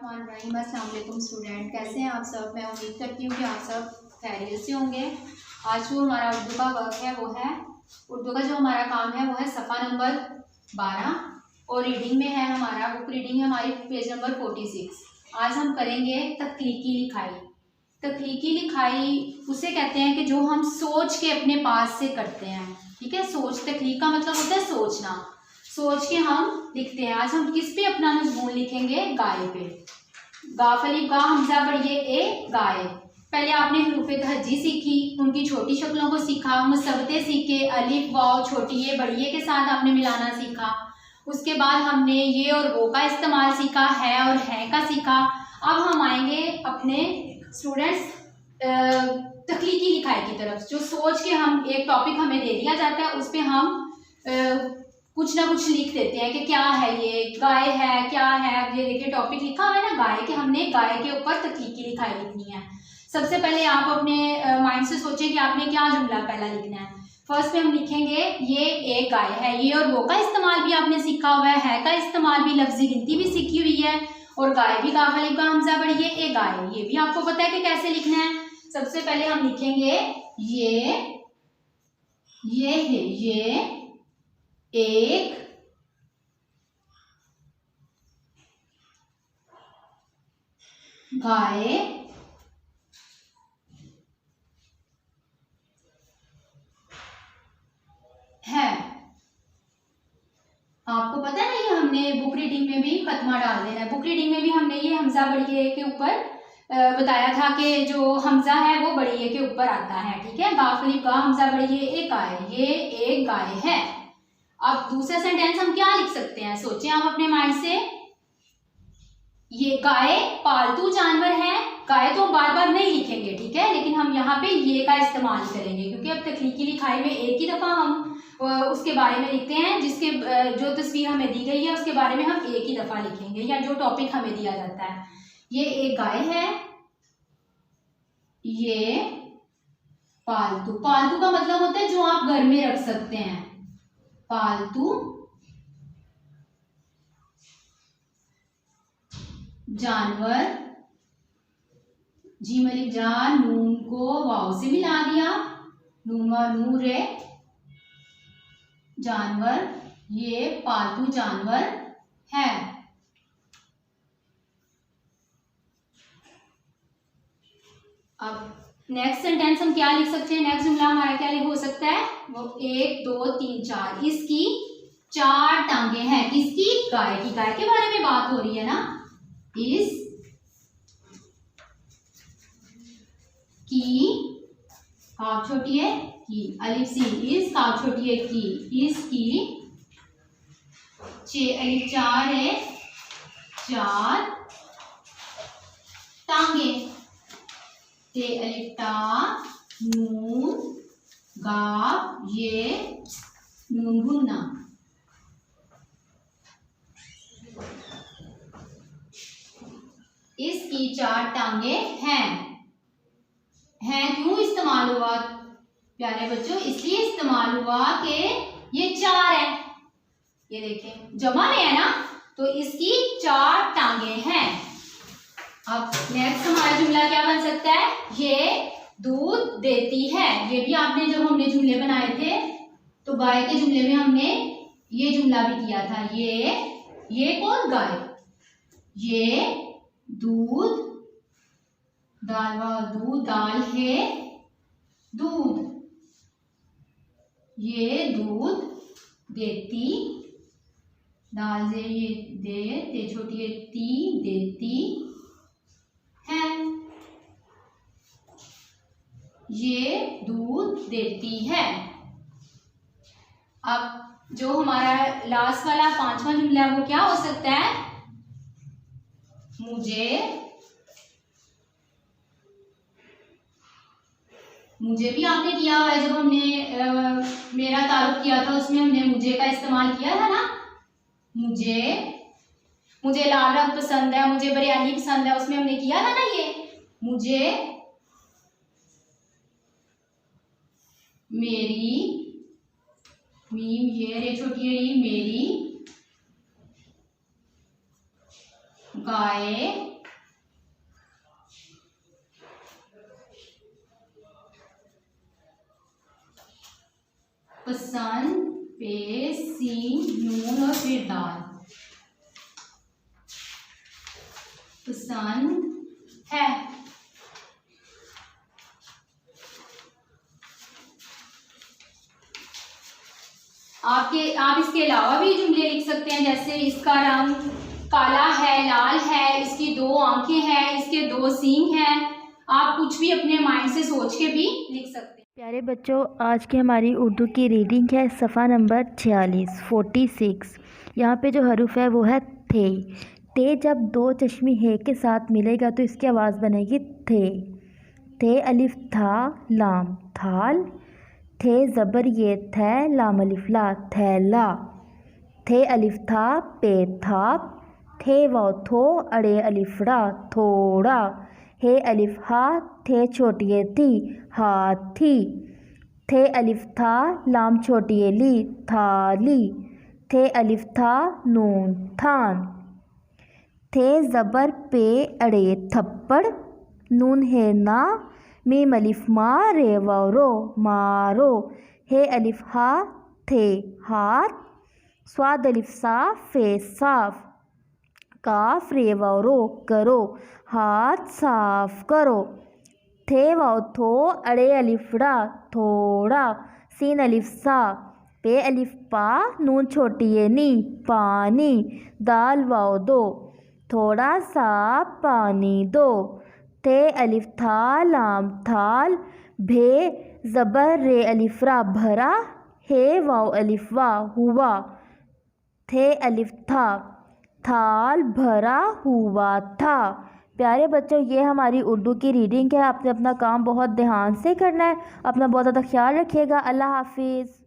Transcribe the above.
अस्सलाम वालेकुम स्टूडेंट, कैसे हैं आप सब। मैं उम्मीद करती हूँ कि आप सब खैरियत से होंगे। आज जो हमारा उर्दू का वर्क है वो है उर्दू का जो हमारा काम है वो है सफ़ा नंबर 12 और रीडिंग में है हमारा बुक रीडिंग है हमारी पेज नंबर 46। आज हम करेंगे तख्लीकी लिखाई। तख्लीकी लिखाई उसे कहते हैं कि जो हम सोच के अपने पास से करते हैं। ठीक है, सोच तख्लीक का मतलब होता है सोचना, सोच के हम लिखते हैं। आज हम किस पे अपना मजमून लिखेंगे? गाय पे। गाफ अलिफ गा हमजा बढ़िए ए गाय। पहले आपने हरूफे तहज्जी सीखी, उनकी छोटी शक्लों को सीखा, मुसव्वते सीखे, अलिफ वाव छोटी ए बड़ी ए के साथ आपने मिलाना सीखा। उसके बाद हमने ये और वो का इस्तेमाल सीखा, है और है का सीखा। अब हम आएंगे अपने स्टूडेंट्स तख्लीकी लिखाई की तरफ। जो सोच के हम एक टॉपिक हमें दे दिया जाता है उस पर हम कुछ ना कुछ लिख देते हैं कि क्या है, ये गाय है, क्या है। अब ये देखिए टॉपिक लिखा हुआ है ना गाय के, हमने गाय के ऊपर तख्लीकी लिखाई लिखनी है। सबसे पहले आप अपने माइंड से सोचें कि आपने क्या जुमला पहला लिखना है। फर्स्ट में हम लिखेंगे ये एक गाय है। ये और वो का इस्तेमाल भी आपने सीखा हुआ है का इस्तेमाल भी, लफ्जी गिनती भी सीखी हुई है, और गाय भी गाफ अलिफ गा हमजा बड़ी है ए गाय, ये भी आपको पता है कि कैसे लिखना है। सबसे पहले हम लिखेंगे ये है ये एक गाय है। आपको पता है ना, ये हमने बुक रीडिंग में भी खत्मा डाल देना है। बुक रीडिंग में भी हमने ये हमजा बड़ी ए के ऊपर बताया था कि जो हमजा है वो बड़ी ए के ऊपर आता है। ठीक है, गाफ अलिफ गा हमजा बड़ी ए एक गाय, ये एक गाय है। अब दूसरा सेंटेंस हम क्या लिख सकते हैं, सोचें आप अपने माइंड से। ये गाय पालतू जानवर है। गाय तो हम बार बार नहीं लिखेंगे, ठीक है, लेकिन हम यहाँ पे ये का इस्तेमाल करेंगे क्योंकि अब तख्लीकी लिखाई में एक ही दफा हम उसके बारे में लिखते हैं, जिसके जो तस्वीर हमें दी गई है उसके बारे में हम एक ही दफा लिखेंगे, या जो टॉपिक हमें दिया जाता है। ये एक गाय है, ये पालतू। पालतू का मतलब होता है जो आप घर में रख सकते हैं, पालतू जानवर। जीम अलिफ जा नून को वाव से मिला दिया, नून व नूर रे जानवर, ये पालतू जानवर है। अब नेक्स्ट सेंटेंस हम क्या लिख सकते हैं, नेक्स्ट जुमला हमारा क्या हो सकता है, वो 1 2 3 4। इसकी 4 टांगे हैं। किसकी? गाय की। गाय के बारे में बात हो रही है ना। इस की काफ छोटी है की, अलिफ सी, इस काफ छोटी है की, इसकी अलिफ 4 है 4 टांगे, ते अलिफ ता नून गाफ ये नून गुन्ना। इसकी 4 टांगे हैं क्यों इस्तेमाल हुआ प्यारे बच्चों? इसलिए इस्तेमाल हुआ कि ये 4 है, ये देखें जमा में है ना, तो इसकी 4 टांगे हैं। अब नेक्स्ट हमारा जुमला क्या बन सकता है, ये दूध देती है। ये भी आपने जब हमने जुमले बनाए थे तो गाय के जुमले में हमने ये जुमला भी किया था। ये कौन? गाय। ये दूध, दाल व दूध, दाल है दूध, ये दूध देती, दाल से ये दे, ते छोटी है ती, देती है, ये दूध देती है। अब जो हमारा लास्ट वाला 5वां जुमला है वो क्या हो सकता है, मुझे भी आपने किया हुआ है। जब हमने मेरा तारुफ किया था उसमें हमने मुझे का इस्तेमाल किया था ना। मुझे लाल रंग पसंद है, मुझे बिरयानी पसंद है, उसमें हमने किया था ना ये मुझे, मेरी, मीम ये रे छोटी है, मेरी गाय पसंद, पे सीन नून और फिर दाल। पसंद है। आप इसके अलावा भी जुमले लिख सकते हैं, जैसे इसका रंग काला है, लाल है, इसकी 2 आंखें हैं, इसके 2 सींग हैं। आप कुछ भी अपने माइंड से सोच के भी लिख सकते हैं। प्यारे बच्चों, आज की हमारी उर्दू की रीडिंग है सफ़ा नंबर 46। यहाँ पे जो हरूफ है वो है थे। ते जब 2 चश्मी हे के साथ मिलेगा तो इसकी आवाज़ बनेगी थे अलिफ था लाम थाल। थे ज़बर ये थे लाम अलिफ ला थैला। थे अलिफ था पे थाप। थे वाव थो अड़े अलिफ रा थोड़ा। हे अलिफ हा थे छोटी थी हाथी। थे अलिफ था लाम छोटी ली थाली। थे अलिफ था नून थान। थे ज़बर पे अड़े थप्पड़। नून है ना मीम अलिफ मा रे वाव रो मारो। हे अलिफ हा थे हाथ। स्वाद अलिफ सा फे साफ। काफ रे वाव रो करो हाथ साफ करो। थे वाव थो अड़े अलिफ रा थोड़ा। सीन अलिफ सा पे अलिफ पा नून छोटी ये नी पानी। दाल वाव दो थोड़ा सा पानी दो। थे अलिफ था लाम थाल। भे ज़बर रे अलिफ रा भरा। हे वाव अलिफ वा हुआ। थे अलिफ था थाल भरा हुआ था। प्यारे बच्चों, ये हमारी उर्दू की रीडिंग है। आपने अपना काम बहुत ध्यान से करना है। अपना बहुत ज़्यादा ख्याल रखिएगा। अल्लाह हाफिज़।